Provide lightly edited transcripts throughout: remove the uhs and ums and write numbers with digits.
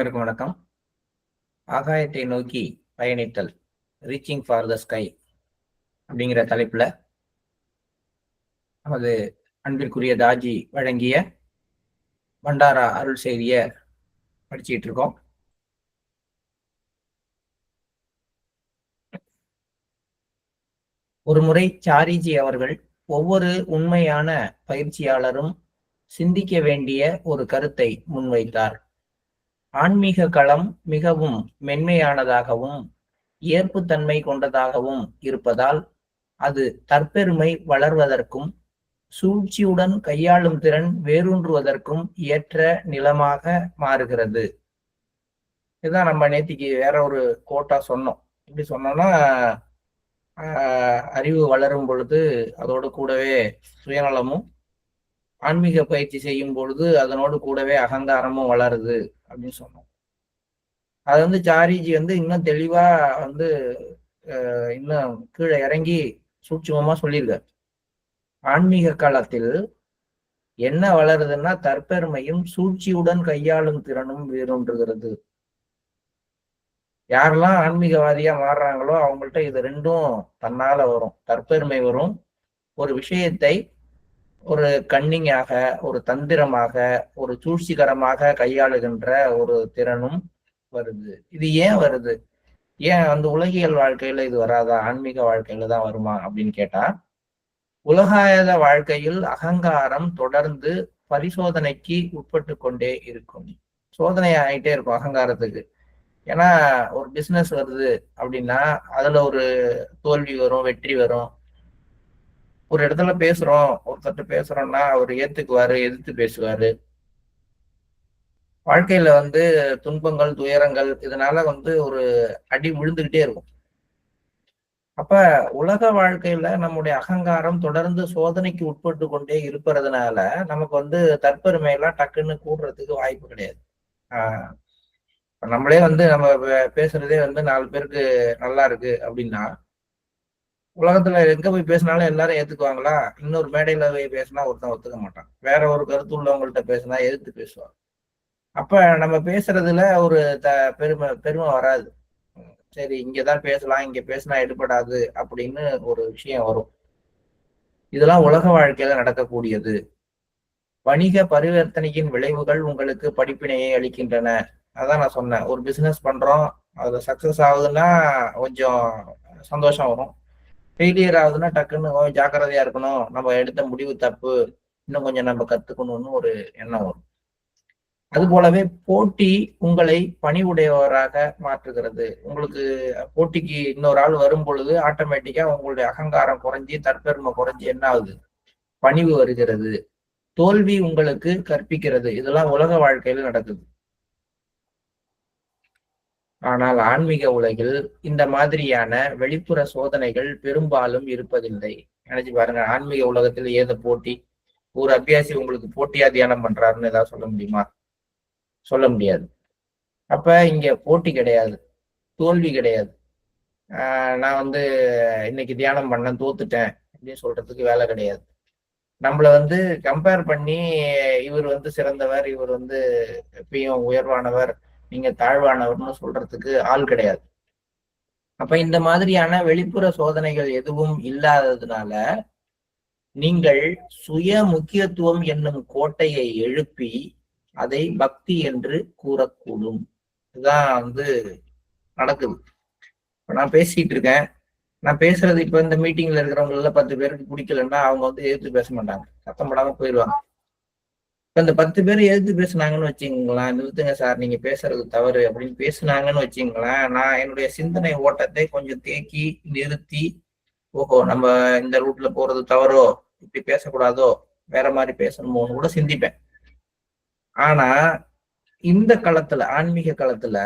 அனைவருக்கும் வணக்கம். ஆகாயத்தை நோக்கி பயணித்தல், ரீச்சிங் ஃபார் த ஸ்கை அப்படிங்கிற தலைப்புல நமது அன்பிற்குரிய தாஜி வழங்கிய பண்டாரா அருள் செய்திய படிச்சுட்டு இருக்கோம். ஒரு முறை சாரிஜி அவர்கள் ஒவ்வொரு உண்மையான பயிற்சியாளரும் சிந்திக்க வேண்டிய ஒரு கருத்தை முன்வைத்தார். ஆன்மீக களம் மிகவும் மென்மையானதாகவும் ஏற்புத்தன்மை கொண்டதாகவும் இருப்பதால் அது தற்பெருமை வளர்வதற்கும் சூழ்ச்சியுடன் கையாளும் திறன் வேரூன்றுவதற்கும் ஏற்ற நிலமாக மாறுகிறது. இதுதான் நம்ம நேத்திக்கு வேற ஒரு கோட்டா சொன்னோம். இப்படி சொன்னோம்னா அறிவு வளரும் பொழுது அதோடு கூடவே சுயநலமும், ஆன்மீக பயிற்சி செய்யும் பொழுது அதனோடு கூடவே அகங்காரமும் வளருது அப்படின்னு சொன்னோம். அது சாரிஜி இன்னும் தெளிவா இன்னும் கீழே இறங்கி சூட்சுமமா சொல்லியிருக்காரு. ஆன்மீக காலத்தில் என்ன வளருதுன்னா தற்பெருமையும் சூழ்ச்சியுடன் கையாளும் திறனும் வேரூன்றுகிறது. யாரெல்லாம் ஆன்மீகவாதியா மாறுறாங்களோ அவங்கள்ட்ட இது ரெண்டும் தன்னால வரும். தற்பெருமை வரும், ஒரு விஷயத்தை ஒரு கன்னிங்காக, ஒரு தந்திரமாக, ஒரு சூழ்ச்சிகரமாக கையாளுகின்ற ஒரு திறனும் வருது. இது ஏன் வருது? ஏன் உலகியல் வாழ்க்கையில இது வராதா, ஆன்மீக வாழ்க்கையில தான் வருமா அப்படின்னு கேட்டா, உலகாயத வாழ்க்கையில் அகங்காரம் தொடர்ந்து பரிசோதனைக்கு உட்பட்டு கொண்டே இருக்கும். சோதனை ஆகிட்டே இருக்கும் அகங்காரத்துக்கு. ஏன்னா ஒரு பிசினஸ் வருது அப்படின்னா அதுல ஒரு தோல்வி வரும், வெற்றி வரும். ஒரு இடத்துல பேசுறோம், ஒருத்தட்ட பேசுறோம்னா அவர் ஏத்துக்குவாரு, எதிர்த்து பேசுவாரு. வாழ்க்கையில துன்பங்கள், துயரங்கள் இதனால ஒரு அடி விழுந்துகிட்டே இருக்கும். அப்ப உலக வாழ்க்கையில நம்முடைய அகங்காரம் தொடர்ந்து சோதனைக்கு உட்பட்டு கொண்டே இருப்பதுனால நமக்கு தற்பெருமையெல்லாம் டக்குன்னு கூடுறதுக்கு வாய்ப்பு கிடையாது. நம்மளே நம்ம பேசுறதே 4 பேருக்கு நல்லா இருக்கு அப்படின்னா, உலகத்துல எங்க போய் பேசினாலும் எல்லாரும் ஏத்துக்குவாங்களா? இன்னொரு மேடையில போய் பேசினா ஒருத்தன் ஒத்துக்க மாட்டான். வேற ஒரு கருத்து உள்ளவங்கள்ட்ட பேசினா எதிர்த்து பேசுவாங்க. அப்ப நம்ம பேசுறதுல ஒரு பெருமை வராது. சரி, இங்கதான் பேசலாம், இங்க பேசினா எடுபடாது அப்படின்னு ஒரு விஷயம் வரும். இதெல்லாம் உலக வாழ்க்கையில நடக்கக்கூடியது. வணிக பரிவர்த்தனையின் விளைவுகள் உங்களுக்கு படிப்பினையை அளிக்கின்றன. அதான் நான் சொன்னேன், ஒரு பிசினஸ் பண்றோம், அதுல சக்சஸ் ஆகுதுன்னா கொஞ்சம் சந்தோஷம் வரும். ஃபெயிலியர் ஆகுதுன்னா டக்குன்னு ஜாக்கிரதையா இருக்கணும், நம்ம எடுத்த முடிவு தப்பு, இன்னும் கொஞ்சம் நம்ம கத்துக்கணும்னு ஒரு எண்ணம் வரும். அது போலவே போட்டி உங்களை பணிவுடையவராக மாற்றுகிறது. உங்களுக்கு போட்டிக்கு இன்னொரு ஆள் வரும் பொழுது ஆட்டோமேட்டிக்கா உங்களுடைய அகங்காரம் குறைஞ்சி, தற்பெருமை குறைஞ்சி என்ன ஆகுது? பணிவு வருகிறது. தோல்வி உங்களுக்கு கற்பிக்கிறது. இதெல்லாம் உலக வாழ்க்கையில நடக்குது. ஆனால் ஆன்மீக உலகில் இந்த மாதிரியான வெளிப்புற சோதனைகள் பெரும்பாலும் இருப்பதில்லை. நினைச்சு பாருங்க, ஆன்மீக உலகத்தில் ஏத போட்டி? ஒரு அபியாசி உங்களுக்கு போட்டியா தியானம் பண்றாருன்னு ஏதாவது சொல்ல முடியுமா? சொல்ல முடியாது. அப்ப இங்க போட்டி கிடையாது, தோல்வி கிடையாது. நான் இன்னைக்கு தியானம் பண்ண தோத்துட்டேன் அப்படின்னு சொல்றதுக்கு வேலை கிடையாது. நம்மள கம்பேர் பண்ணி இவர் சிறந்தவர், இவர் எப்பயும் உயர்வானவர், நீங்க தாழ்வானவர்னு சொல்றதுக்கு ஆள் கிடையாது. அப்ப இந்த மாதிரியான வெளிப்புற சோதனைகள் எதுவும் இல்லாததுனால நீங்கள் சுய முக்கியத்துவம் என்னும் கோட்டையை எழுப்பி அதை பக்தி என்று கூறக்கூடும். இதுதான் நடக்குது. நான் பேசிட்டு இருக்கேன், நான் பேசுறது இப்ப இந்த மீட்டிங்ல இருக்கிறவங்கள 10 பேருக்கு பிடிக்கலன்னா அவங்க எதிர்த்து பேச மாட்டாங்க, சத்தம் போடாம போயிடுவாங்க. இப்ப இந்த 10 பேர் எதிர்த்து பேசுனாங்கன்னு வச்சுங்களேன், நிறுத்துங்க சார், நீங்க பேசுறது தவறு அப்படின்னு பேசுனாங்கன்னு வச்சுங்களேன், நான் என்னுடைய சிந்தனை ஓட்டத்தை கொஞ்சம் தேக்கி நிறுத்தி, ஓஹோ நம்ம இந்த ரூட்ல போறது தவறோ, இப்படி பேசக்கூடாதோ, வேற மாதிரி பேசணுமோன்னு கூட சிந்திப்பேன். ஆனா இந்த களத்துல, ஆன்மீக களத்துல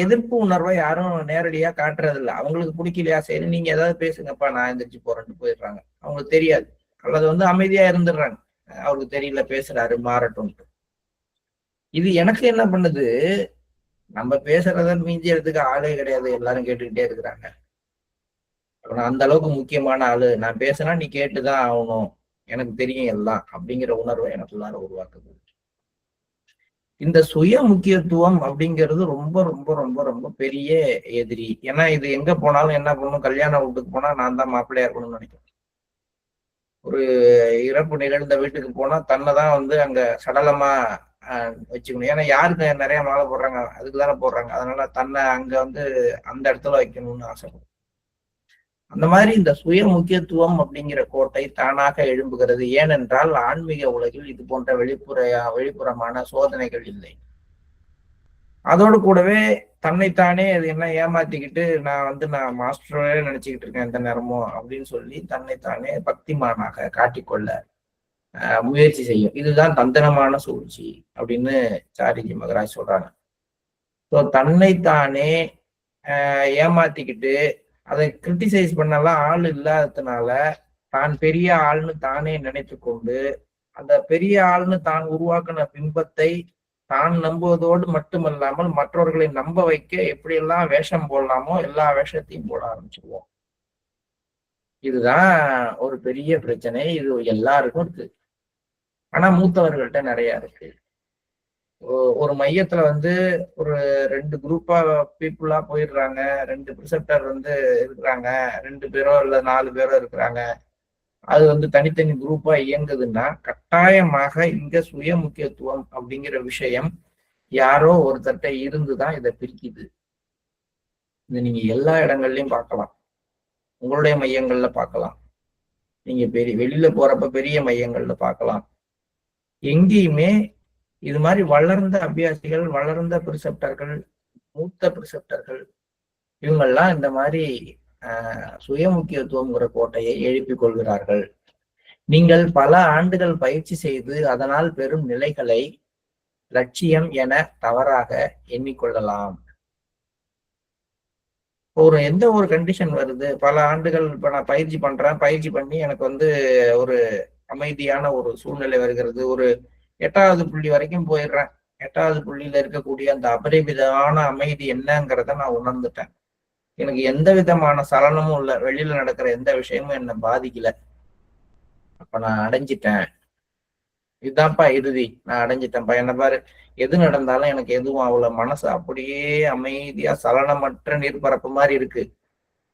எதிர்ப்பு உணர்வை யாரும் நேரடியா காட்டுறது இல்லை. அவங்களுக்கு பிடிக்கலையா, சரி நீங்க ஏதாவது பேசுங்கப்பா, நான் எந்திரிச்சு போறேன்னு போயிடுறாங்க. அவங்களுக்கு தெரியாது, அல்லது அமைதியா இருந்துடுறாங்க. அவருக்கு தெரியல, பேசுறாரு, மாறட்டும். இது எனக்கு என்ன பண்ணுது? நம்ம பேசுறத மிஞ்சிறதுக்கு ஆளே கிடையாது, எல்லாரும் கேட்டுக்கிட்டே இருக்கிறாங்க. நான் அந்த அளவுக்கு முக்கியமான ஆளு, நான் பேசினா நீ கேட்டுதான் ஆகணும், எனக்கு தெரியும் எல்லாம் அப்படிங்கிற உணர்வை எனக்குள்ளார உருவாக்குது. இந்த சுய முக்கியத்துவம் அப்படிங்கிறது ரொம்ப ரொம்ப ரொம்ப ரொம்ப பெரிய எதிரி. ஏன்னா இது எங்க போனாலும் என்ன பண்ணும், கல்யாண வீட்டுக்கு போனா நான் தான் மாப்பிள்ளையா இருக்கணும்னு நினைக்கிறேன். ஒரு இறப்பு நிகழ்ந்த வீட்டுக்கு போனா தன்னைதான் வந்து அங்க சடலமா வச்சுக்கணும். ஏன்னா யாருக்கு நிறைய மாலை போடுறாங்க, அதுக்கு தானே போடுறாங்க. அதனால தன்னை அங்க வந்து அந்த இடத்துல வைக்கணும்னு ஆசைப்படும். அந்த மாதிரி இந்த சுய முக்கியத்துவம் அப்படிங்கிற கோட்டை தானாக எழும்புகிறது. ஏனென்றால் ஆன்மீக உலகில் இது போன்ற வெளிப்புறமான சோதனைகள் இல்லை. அதோடு கூடவே தன்னைத்தானே அது என்ன ஏமாத்திக்கிட்டு நான் மாஸ்டரே நினைச்சுக்கிட்டு இருக்கேன் எந்த நேரமும் அப்படின்னு சொல்லி தன்னைத்தானே பக்திமானாக காட்டிக்கொள்ள முயற்சி செய்யும். இதுதான் தந்திரமான சூழ்ச்சி அப்படின்னு சாரிஜி மகராஜ் சொல்றாங்க. ஸோ தன்னைத்தானே ஏமாத்திக்கிட்டு அதை கிரிட்டிசைஸ் பண்ணலாம் ஆள் இல்லாததுனால தான் பெரிய ஆள்னு தானே நினைத்து கொண்டு அந்த பெரிய ஆள்னு தான் உருவாக்கின பிம்பத்தை தான் நம்புவதோடு மட்டுமல்லாமல் மற்றவர்களை நம்ப வைக்க எப்படியெல்லாம் வேஷம் போடலாமோ எல்லா வேஷத்தையும் போட ஆரம்பிச்சிருவோம். இதுதான் ஒரு பெரிய பிரச்சனை. இது எல்லாருக்கும் இருக்கு. ஆனா மூத்தவர்கள்ட்ட நிறைய இருக்கு. ஒரு மையத்துல வந்து ஒரு 2 குரூப்பா பீப்புளா போயிடுறாங்க. 2 பிரிசெப்டர் வந்து இருக்கிறாங்க. 2 பேரோ இல்ல 4 பேரோ இருக்கிறாங்க. அது வந்து தனித்தனி குரூப்பா இயங்குதுன்னா கட்டாயமாக இங்க சுய முக்கியத்துவம் அப்படிங்கிற விஷயம் யாரோ ஒருத்தர்கிட்ட இருந்துதான் இதை பிரிக்குது. இதை நீங்க எல்லா இடங்கள்லயும் பார்க்கலாம். உங்களுடைய மையங்கள்ல பார்க்கலாம். நீங்க வெளியில போறப்ப பெரிய மையங்கள்ல பார்க்கலாம். எங்கேயுமே இது மாதிரி வளர்ந்த அபியாசிகள், வளர்ந்த பிரிசெப்டர்கள், மூத்த பிரிசெப்டர்கள் இவங்கெல்லாம் இந்த மாதிரி சுய முக்கியத்துவம்ங்கிற கோட்டையை எழுப்பிக் கொள்கிறார்கள். நீங்கள் பல ஆண்டுகள் பயிற்சி செய்து அதனால் பெறும் நிலைகளை லட்சியம் என தவறாக எண்ணிக்கொள்ளலாம். எந்த ஒரு கண்டிஷன் வருது, பல ஆண்டுகள் இப்ப நான் பயிற்சி பண்றேன், பயிற்சி பண்ணி எனக்கு வந்து ஒரு அமைதியான ஒரு சூழ்நிலை வருகிறது. ஒரு 8வது புள்ளி வரைக்கும் போயிடுறேன். 8வது புள்ளியில இருக்கக்கூடிய அந்த அபரிமிதமான அமைதி என்னங்கிறத நான் உணர்ந்துட்டேன். எனக்கு எந்த விதமான சலனமும் இல்லை. வெளியில நடக்கிற எந்த விஷயமும் என்னை பாதிக்கல. அப்ப நான் அடைஞ்சிட்டேன். இதுதான்ப்பா இறுதி. நான் அடைஞ்சிட்டேன்ப்பா. என்ன பாரு, எது நடந்தாலும் எனக்கு எதுவும் அவ்வளவு மனசு அப்படியே அமைதியா சலனமற்ற நீர்பரப்பு மாதிரி இருக்கு.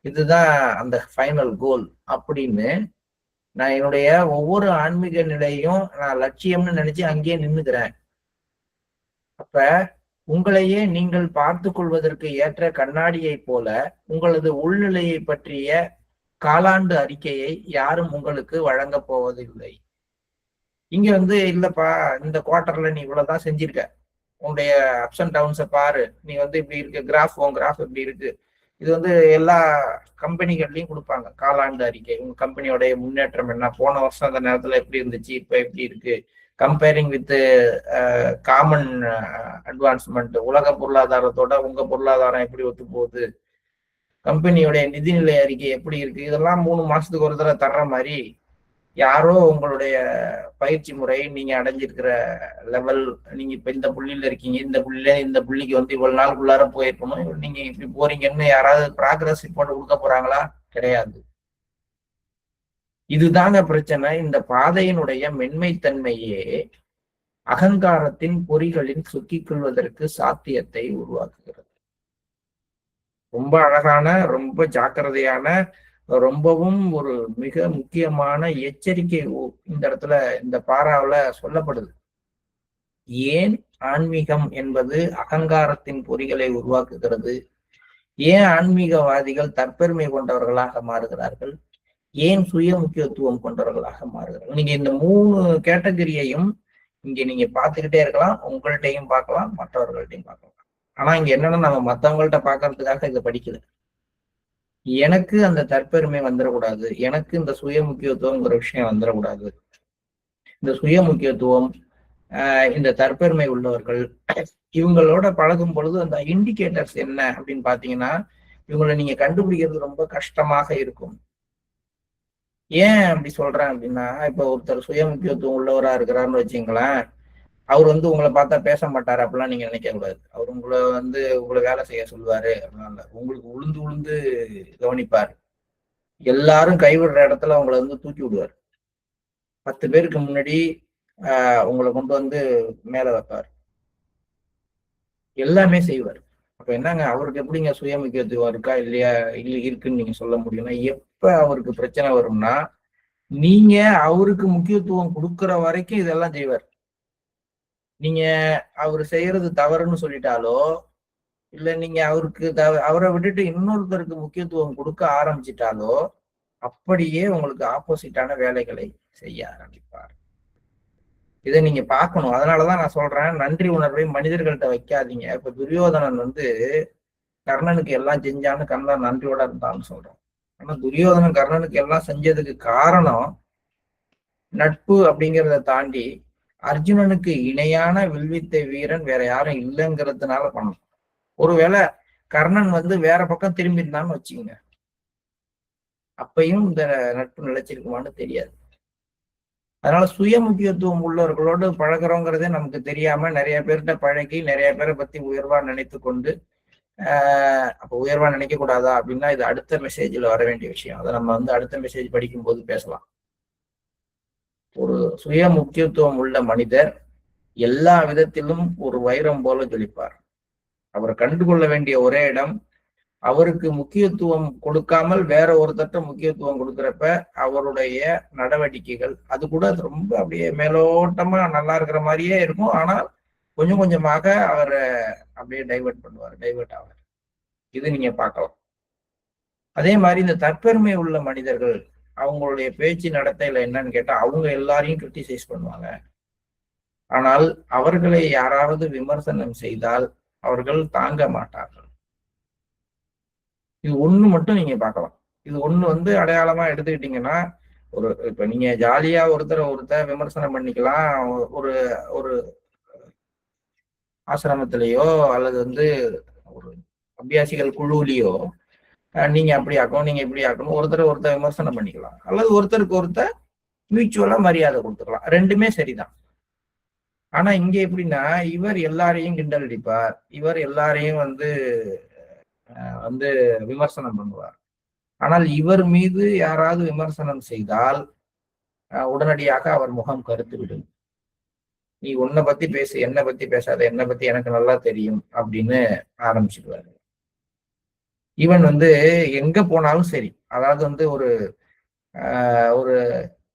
இதுதான் அந்த ஃபைனல் கோல் அப்படின்னு நான் என்னுடைய ஒவ்வொரு ஆன்மீக நிலையும் நான் லட்சியம்னு நினைச்சு அங்கேயே நின்னுக்கிறேன். அப்ப உங்களையே நீங்கள் பார்த்து கொள்வதற்கு ஏற்ற கண்ணாடியை போல உங்களது உள்நிலையை பற்றிய காலாண்டு அறிக்கையை யாரும் உங்களுக்கு வழங்க போவதில்லை. இங்க வந்து இல்லப்பா, இந்த குவார்டர்ல நீ இவ்வளவுதான் செஞ்சிருக்க, உன்னுடைய அப்ஸ் அண்ட் டவுன்ஸை பாரு, நீ வந்து இப்படி இருக்கு, உன் கிராஃப் இப்படி இருக்கு. இது வந்து எல்லா கம்பெனிகள்லயும் கொடுப்பாங்க காலாண்டு அறிக்கை. உங்க கம்பெனியோடைய முன்னேற்றம் என்ன, போன வருஷம் அந்த நேரத்துல எப்படி இருந்துச்சு, இப்ப எப்படி இருக்கு, கம்பேரிங் வித் காமன் அட்வான்ஸ்மெண்ட், உலக பொருளாதாரத்தோட உங்க பொருளாதாரம் எப்படி ஒத்து போகுது, கம்பெனியோடைய நிதிநிலை அறிக்கை எப்படி இருக்கு, இதெல்லாம் 3 மாசத்துக்கு ஒரு தடவை தர்ற மாதிரி யாரோ உங்களுடைய பயிற்சி முறை, நீங்க அடைஞ்சிருக்கிற லெவல், நீங்க இப்ப இந்த புள்ளியில இருக்கீங்க, இந்த புள்ளிக்கு வந்து இவ்வளவு நாளுக்குள்ளார போயிருக்கணும், நீங்க இப்படி போறீங்கன்னு யாராவது ப்ராக்ரஸ் ரிப்போர்ட் கொடுக்க போறாங்களா? கிடையாது. இதுதாங்க பிரச்சனை. இந்த பாதையினுடைய மென்மைத்தன்மையே அகங்காரத்தின் பொறிகளில் சுக்கிக் கொள்வதற்கு சாத்தியத்தை உருவாக்குகிறது. ரொம்ப அழகான, ரொம்ப ஜாக்கிரதையான, ரொம்பவும் ஒரு மிக முக்கியமான எச்சரிக்கை இந்த இடத்துல இந்த பாராவுல சொல்லப்படுது. ஏன் ஆன்மீகம் என்பது அகங்காரத்தின் பொறிகளை உருவாக்குகிறது? ஏன் ஆன்மீகவாதிகள் தற்பெருமை கொண்டவர்களாக மாறுகிறார்கள்? ஏன் சுய முக்கியத்துவம் கொண்டவர்களாக மாறுகிறார்கள்? நீங்க இந்த 3 கேட்டகரியையும் இங்க நீங்க பார்த்துக்கிட்டே இருக்கலாம். உங்கள்கிட்டையும் பார்க்கலாம், மற்றவர்கள்ட்டையும் பார்க்கலாம். ஆனா இங்க என்னன்னா, நம்ம மற்றவங்கள்ட்ட பார்க்கறதுக்காக இதை படிக்கல. எனக்கு அந்த தற்பெருமை வந்துடக்கூடாது, எனக்கு இந்த சுய முக்கியத்துவம்ங்கிற விஷயம் வந்துடக்கூடாது. இந்த சுய முக்கியத்துவம், இந்த தற்பெருமை உள்ளவர்கள் இவங்களோட பழகும் பொழுது அந்த இண்டிகேட்டர்ஸ் என்ன அப்படின்னு பாத்தீங்கன்னா, இவங்களை நீங்க கண்டுபிடிக்கிறது ரொம்ப கஷ்டமாக இருக்கும். ஏன் அப்படி சொல்றேன் அப்படின்னா, இப்ப ஒருத்தர் சுய முக்கியத்துவம் உள்ளவரா இருக்கிறாருன்னு வச்சுங்களேன், அவர் வந்து உங்களை பார்த்தா பேச மாட்டாரு அப்படிலாம் நீங்க நினைக்க கூடாது. அவர் உங்களை வேலை செய்ய சொல்லுவாரு அப்படிலாம் இல்ல. உங்களுக்கு உளுந்து உளுந்து கவனிப்பாரு. எல்லாரும் கைவிடுற இடத்துல உங்களை வந்து தூக்கி விடுவார். 10 பேருக்கு முன்னாடி உங்களை கொண்டு வந்து மேல வைப்பார். எல்லாமே செய்வார். அப்ப என்னங்க அவருக்கு எப்படிங்க சுய முக்கியத்துவம் இருக்கா இல்லையா இருக்குன்னு நீங்க சொல்ல முடியும்னா, எப்ப அவருக்கு பிரச்சனை வரும்னா, நீங்க அவருக்கு முக்கியத்துவம் கொடுக்கிற வரைக்கும் இதெல்லாம் செய்வார். நீங்க அவரு செய்யறது தவறுன்னு சொல்லிட்டாலோ, இல்ல நீங்க அவருக்கு அவரை விட்டுட்டு இன்னொருத்தருக்கு முக்கியத்துவம் கொடுக்க ஆரம்பிச்சிட்டாலோ, அப்படியே உங்களுக்கு ஆப்போசிட்டான வேலைகளை செய்ய ஆரம்பிப்பார். இதை நீங்க பார்க்கணும். அதனாலதான் நான் சொல்றேன், நன்றி உணர்வை மனிதர்கள்ட்ட வைக்காதீங்க. இப்ப துரியோதனன் கர்ணனுக்கு எல்லாம் செஞ்சான்னு கர்ணன் நன்றியோட இருந்தான்னு சொல்றோம். ஆனா துரியோதனன் கர்ணனுக்கு எல்லாம் செஞ்சதுக்கு காரணம் நட்பு அப்படிங்கிறத தாண்டி அர்ஜுனனுக்கு இணையான வில்வித்தை வீரன் வேற யாரும் இல்லைங்கிறதுனால பண்ணணும். ஒருவேளை கர்ணன் வேற பக்கம் திரும்பி இருந்தான்னு வச்சுக்கோங்க, அப்பையும் இந்த நட்பு நிலைச்சிருக்குமான்னு தெரியாது. அதனால சுய முக்கியத்துவம் உள்ளவர்களோடு பழகிறோங்கிறதே நமக்கு தெரியாம நிறைய பேர்கிட்ட பழகி நிறைய பேரை பத்தி உயர்வா நினைத்து கொண்டு அப்ப உயர்வா நினைக்க கூடாதா அப்படின்னா, இது அடுத்த மெசேஜ்ல வர வேண்டிய விஷயம். அதை நம்ம அடுத்த மெசேஜ் படிக்கும் போது பேசலாம். ஒரு சுய முக்கியத்துவம் உள்ள மனிதர் எல்லா விதத்திலும் ஒரு வைரம் போல ஜொலிப்பார். அவரை கண்டுகொள்ள வேண்டிய ஒரே இடம், அவருக்கு முக்கியத்துவம் கொடுக்காமல் வேற ஒருத்தட்ட முக்கியத்துவம் கொடுக்குறப்ப அவருடைய நடவடிக்கைகள் அது கூட ரொம்ப அப்படியே மேலோட்டமா நல்லா இருக்கிற மாதிரியே இருக்கும். ஆனால் கொஞ்சம் கொஞ்சமாக அவரை அப்படியே டைவர்ட் ஆவார். இது நீங்க பார்க்கலாம். அதே மாதிரி இந்த தற்பெருமை உள்ள மனிதர்கள் அவங்களுடைய பேச்சு நடத்தையில என்னன்னு கேட்டா, அவங்க எல்லாரையும் கிரிட்டிசைஸ் பண்ணுவாங்க. ஆனால் அவர்களை யாராவது விமர்சனம் செய்தால் அவர்கள் தாங்க மாட்டார்கள். இது ஒண்ணு மட்டும் நீங்க பார்க்கலாம். இது ஒண்ணு அடையாளமா எடுத்துக்கிட்டீங்கன்னா, இப்ப நீங்க ஜாலியா ஒருத்தர் விமர்சனம் பண்ணிக்கலாம். ஒரு ஒரு ஆசிரமத்திலேயோ அல்லது ஒரு அபியாசிகள் குழுவிலையோ நீங்க அப்படி ஆக்கணும், நீங்க இப்படி ஆக்கணும், ஒருத்தர் விமர்சனம் பண்ணிக்கலாம். அல்லது ஒருத்தருக்கு ஒருத்தர் மியூச்சுவலா மரியாதை கொடுத்துக்கலாம். ரெண்டுமே சரிதான். ஆனா இங்க எப்படின்னா, இவர் எல்லாரையும் கிண்டல் அடிப்பார், இவர் எல்லாரையும் விமர்சனம் பண்ணுவார். ஆனால் இவர் மீது யாராவது விமர்சனம் செய்தால் உடனடியாக அவர் முகம் கருத்து விடும். நீ உன்னை பத்தி பேசு, என்னை பத்தி பேசாத, என்னை பத்தி எனக்கு நல்லா தெரியும் அப்படின்னு ஆரம்பிச்சிடுவாரு. ஈவன் எங்க போனாலும் சரி, அதாவது ஒரு ஒரு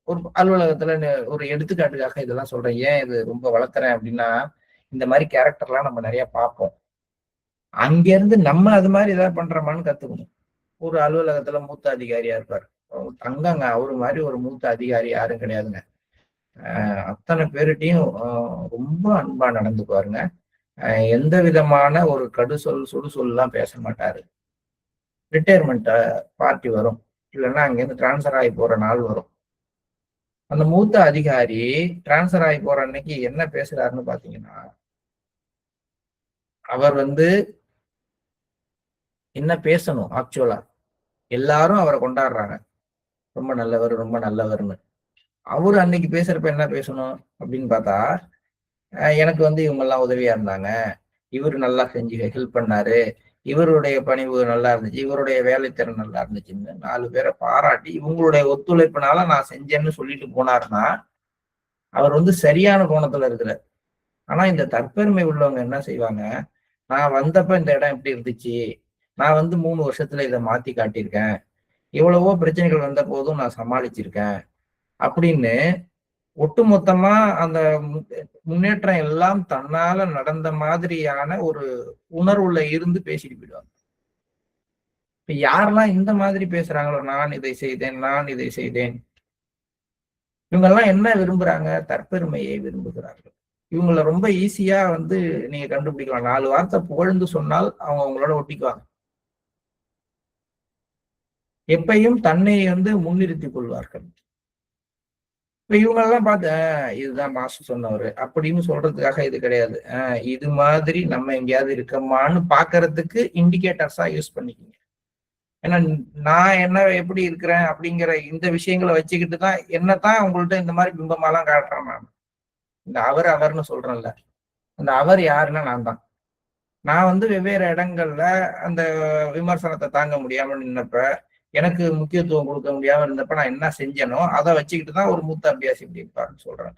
ஒரு அலுவலகத்துல ஒரு எடுத்துக்காட்டுக்காக இதெல்லாம் சொல்றேன். ஏன் இது ரொம்ப வளர்க்குறேன் அப்படின்னா, இந்த மாதிரி கேரக்டர்லாம் நம்ம நிறைய பார்ப்போம். அங்க இருந்து நம்ம அது மாதிரி ஏதாவது பண்றோமான்னு கத்துக்கணும். ஒரு அலுவலகத்துல மூத்த அதிகாரியா இருப்பார், தங்கங்க அவரு மாதிரி ஒரு மூத்த அதிகாரி யாரும் கிடையாதுங்க. அத்தனை பேருட்டையும் ரொம்ப அன்பா நடந்துக்குவாருங்க. எந்த விதமான ஒரு சுடுசொல்லாம் பேச மாட்டாரு. ரிட்டையர்மெண்ட் பார்ட்டி வரும், இல்லைன்னா அங்கேருந்து டிரான்ஸ்ஃபர் ஆகி போற நாள் வரும். அந்த மூத்த அதிகாரி டிரான்ஸ்ஃபர் ஆகி போற அன்னைக்கு என்ன பேசுறாருன்னு பாத்தீங்கன்னா, அவர் என்ன பேசணும் ஆக்சுவலா, எல்லாரும் அவரை கொண்டாடுறாங்க, ரொம்ப நல்லவர் ரொம்ப நல்லவர்னு. அவரு அன்னைக்கு பேசுறப்ப என்ன பேசணும் அப்படின்னு பார்த்தா, எனக்கு இவங்க எல்லாம் உதவியா இருந்தாங்க, இவரு நல்லா செஞ்சு ஹெல்ப் பண்ணாரு, இவருடைய பணிவு நல்லா இருந்துச்சு, இவருடைய வேலைத்திறன் நல்லா இருந்துச்சுன்னு 4 பேரை பாராட்டி இவங்களுடைய ஒத்துழைப்புனால நான் செஞ்சேன்னு சொல்லிட்டு போனாருன்னா அவர் சரியான கோணத்துல இருக்கிறார். ஆனா இந்த தற்பெருமை உள்ளவங்க என்ன செய்வாங்க, நான் வந்தப்ப இந்த இடம் எப்படி இருந்துச்சு, நான் 3 வருஷத்துல இதை மாத்தி காட்டியிருக்கேன், எவ்வளவோ பிரச்சனைகள் வந்த போதும் நான் சமாளிச்சிருக்கேன் அப்படின்னு ஒட்டுமொத்தமா அந்த முன்னேற்றம் எல்லாம் தன்னால நடந்த மாதிரியான ஒரு உணர்வுல இருந்து பேசிட்டு போயிடுவாங்க. இப்ப யாரெல்லாம் இந்த மாதிரி பேசுறாங்களோ, நான் இதை செய்தேன் நான் இதை செய்தேன், இவங்கெல்லாம் என்ன விரும்புறாங்க, தற்பெருமையை விரும்புகிறார்கள். இவங்களை ரொம்ப ஈஸியா நீங்க கண்டுபிடிக்கலாம். 4 வார்த்தை புகழ்ந்து சொன்னால் அவங்க உங்களோட ஒட்டிக்குவாங்க. எப்பையும் தன்னை முன்னிறுத்திக் கொள்வார்கள். இப்ப இவங்களெல்லாம் பார்த்து இதுதான் மாஸ்டர் சொன்னவரு அப்படின்னு சொல்றதுக்காக இது கிடையாது. இது மாதிரி நம்ம எங்கேயாவது இருக்கமான்னு பாக்குறதுக்கு இண்டிகேட்டர்ஸா யூஸ் பண்ணிக்கோங்க. ஏன்னா நான் என்ன எப்படி இருக்கிறேன் அப்படிங்கிற இந்த விஷயங்களை வச்சுக்கிட்டு தான் என்னத்தான் உங்கள்ட்ட இந்த மாதிரி பிம்பமாலாம் காட்டுறேன். நான் இந்த அவர்னு சொல்றேன்ல, அந்த அவர் யாருன்னா நான் தான். நான் வெவ்வேறு இடங்கள்ல அந்த விமர்சனத்தை தாங்க முடியாம நின்னப்ப, எனக்கு முக்கியத்துவம் கொடுக்க முடியாம இருந்தப்ப நான் என்ன செஞ்சனோ அதை வச்சுக்கிட்டு தான் ஒரு மூத்த அபியாசி இப்படி இருப்பாருன்னு சொல்றேன்.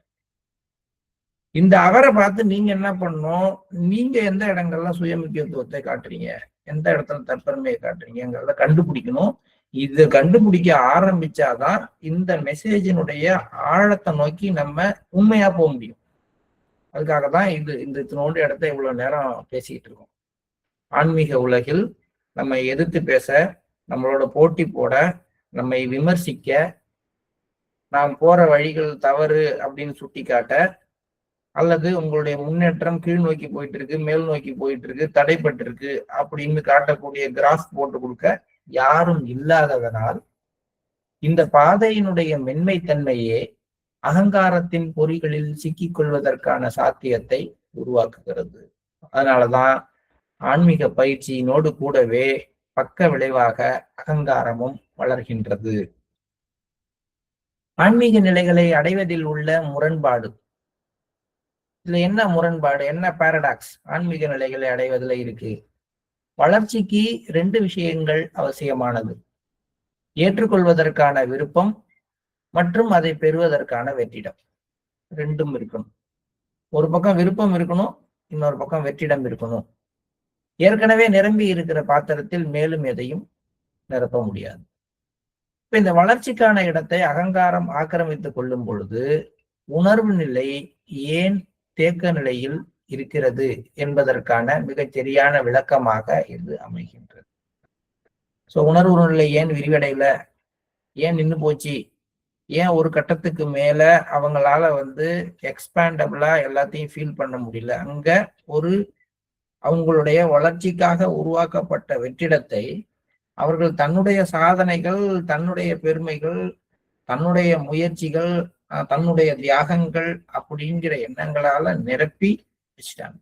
இந்த அவரை பார்த்து நீங்க என்ன பண்ணணும், நீங்க எந்த இடங்கள்ல சுய முக்கியத்துவத்தை காட்டுறீங்க, எந்த இடத்துல தற்பெருமையை காட்டுறீங்கிறத கண்டுபிடிக்கணும். இது கண்டுபிடிக்க ஆரம்பிச்சாதான் இந்த மெசேஜினுடைய ஆழத்தை நோக்கி நம்ம உண்மையா போக முடியும். அதுக்காக தான் இந்த இத்தினோண்டு இடத்த இவ்வளவு நேரம் பேசிக்கிட்டு இருக்கோம். ஆன்மீக உலகில் நம்ம எதிர்த்து பேச, நம்மளோட போட்டி போட, நம்மை விமர்சிக்க, நாம் போற வழிகள் தவறு அப்படின்னு சுட்டி காட்ட, அல்லது உங்களுடைய முன்னேற்றம் கீழ் நோக்கி போயிட்டு இருக்கு, மேல் நோக்கி போயிட்டு இருக்கு, தடைப்பட்டு இருக்கு அப்படின்னு காட்டக்கூடிய கிராஃப் போட்டு கொடுக்க யாரும் இல்லாததனால் இந்த பாதையினுடைய மென்மைத்தன்மையே அகங்காரத்தின் பொறிகளில் சிக்கிக் கொள்வதற்கான சாத்தியத்தை உருவாக்குகிறது. அதனாலதான் ஆன்மீக பயிற்சியினோடு கூடவே பக்க விளைவாக அகங்காரமும் வளர்கின்றது. ஆன்மீக நிலைகளை அடைவதில் உள்ள முரண்பாடு, இதுல என்ன முரண்பாடு, என்ன பாரடாக்ஸ் ஆன்மீக நிலைகளை அடைவதில் இருக்கு? வளர்ச்சிக்கு 2 விஷயங்கள் அவசியமானது: ஏற்றுக்கொள்வதற்கான விருப்பம் மற்றும் அதை பெறுவதற்கான வெற்றிடம். 2ம் இருக்கணும். ஒரு பக்கம் விருப்பம் இருக்கணும், இன்னொரு பக்கம் வெற்றிடம் இருக்கணும். ஏற்கனவே நிரம்பி இருக்கிற பாத்திரத்தில் மேலும் எதையும் நிரப்ப முடியாது. இப்ப இந்த வளர்ச்சிக்கான இடத்தை அகங்காரம் ஆக்கிரமித்துக் கொள்ளும் பொழுது உணர்வு நிலை ஏன் தேக்க நிலையில் இருக்கிறது என்பதற்கான மிகச் சரியான விளக்கமாக இது அமைகின்றது. சோ உணர்வு நிலை ஏன் விரிவடையல, ஏன் நின்று போச்சு, ஏன் ஒரு கட்டத்துக்கு மேல அவங்களால எக்ஸ்பேண்டபிளா எல்லாத்தையும் ஃபீல் பண்ண முடியல? அங்க ஒரு அவங்களுடைய வளர்ச்சிக்காக உருவாக்கப்பட்ட வெற்றிடத்தை அவர்கள் தன்னுடைய சாதனைகள், தன்னுடைய பெருமைகள், தன்னுடைய முயற்சிகள், தன்னுடைய தியாகங்கள் அப்படிங்கிற எண்ணங்களால நிரப்பி வச்சுட்டாங்க.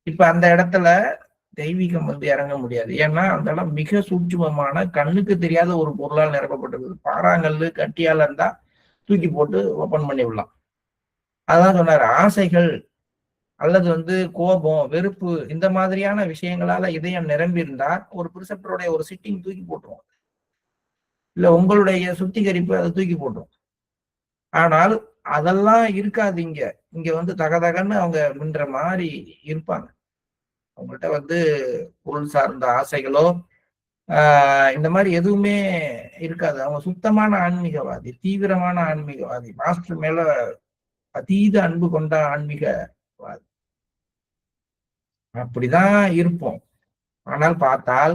இப்ப அந்த இடத்துல தெய்வீகம் இறங்க முடியாது. ஏன்னா அந்த இடம் மிக சூட்சுமமான, கண்ணுக்கு தெரியாத ஒரு பொருளால் நிரப்பப்பட்டிருக்கு. பாறாங்கல்லு கட்டியால இருந்தா தூக்கி போட்டு ஓபன் பண்ணி விடலாம். அதான் சொன்னார், ஆசைகள் அல்லது கோபம், வெறுப்பு, இந்த மாதிரியான விஷயங்களால இதயம் நிரம்பி இருந்தா ஒரு பிரிசெப்டருடைய ஒரு சிட்டிங் தூக்கி போட்டுரும், இல்ல உங்களுடைய சுத்திகரிப்பு அதை தூக்கி போட்டுரும். ஆனால் அதெல்லாம் இருக்காது. இங்க தகதகன்னு அவங்க மின்ற மாதிரி இருப்பாங்க. அவங்கள்ட்ட பொருள் சார்ந்த ஆசைகளோ இந்த மாதிரி எதுவுமே இருக்காது. அவங்க சுத்தமான ஆன்மீகவாதி, தீவிரமான ஆன்மீகவாதி, மாஸ்டர் மேல அதீத அன்பு கொண்ட ஆன்மீகவாதி. அப்படிதான் இருப்போம். ஆனால் பார்த்தால்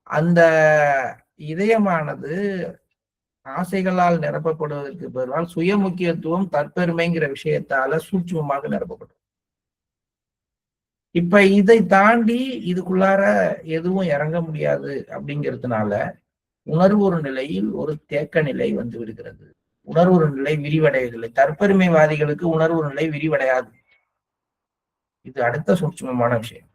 அந்த இதயமானது ஆசைகளால் நிரப்பப்படுவதற்கு பதிலால் சுய முக்கியத்துவம், தற்பெருமைங்கிற விஷயத்தால சூட்சுமமாக நிரப்பப்படும். இப்ப இதை தாண்டி இதுக்குள்ளார எதுவும் இறங்க முடியாது அப்படிங்கிறதுனால உணர்வு ஒரு நிலையில் ஒரு தேக்க நிலை வந்து விடுகிறது. உணர்வு ஒரு நிலை விரிவடைவதில்லை. தற்பெருமைவாதிகளுக்கு உணர்வு நிலை விரிவடையாது. இது அடுத்த சூட்சுமமான விஷயம்.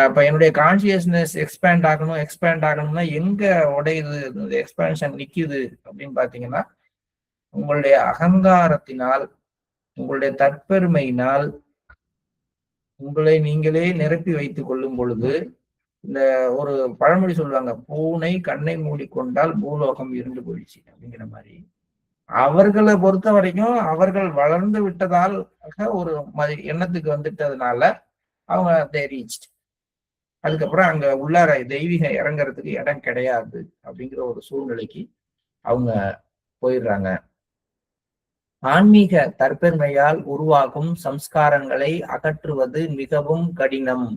இப்ப என்னுடைய கான்சியஸ்னஸ் எக்ஸ்பேண்ட் ஆகணும்னா எங்க உடையுது, எக்ஸ்பேன்ஷன் நிக்குது அப்படின்னு பாத்தீங்கன்னா, உங்களுடைய அகங்காரத்தினால், உங்களுடைய தற்பெருமையினால் உங்களை நீங்களே நிரப்பி வைத்துக் கொள்ளும் பொழுது, இந்த ஒரு பழமொழி சொல்லுவாங்க, பூனை கண்ணை மூடிக்கொண்டால் பூலோகம் இருண்டு போயிடுச்சு அப்படிங்கிற மாதிரி. அவர்களை பொறுத்த வரைக்கும் அவர்கள் வளர்ந்து விட்டதால் ஒரு எண்ணத்துக்கு வந்துட்டதுனால அவங்க ரீச்ட். அதுக்கப்புறம் அங்க உள்ளார தெய்வீகம் இறங்குறதுக்கு இடம் கிடையாது அப்படிங்கிற ஒரு சூழ்நிலைக்கு அவங்க போயிடுறாங்க. ஆன்மீக தற்பெருமையால் உருவாகும் சம்ஸ்காரங்களை அகற்றுவது மிகவும் கடினம்.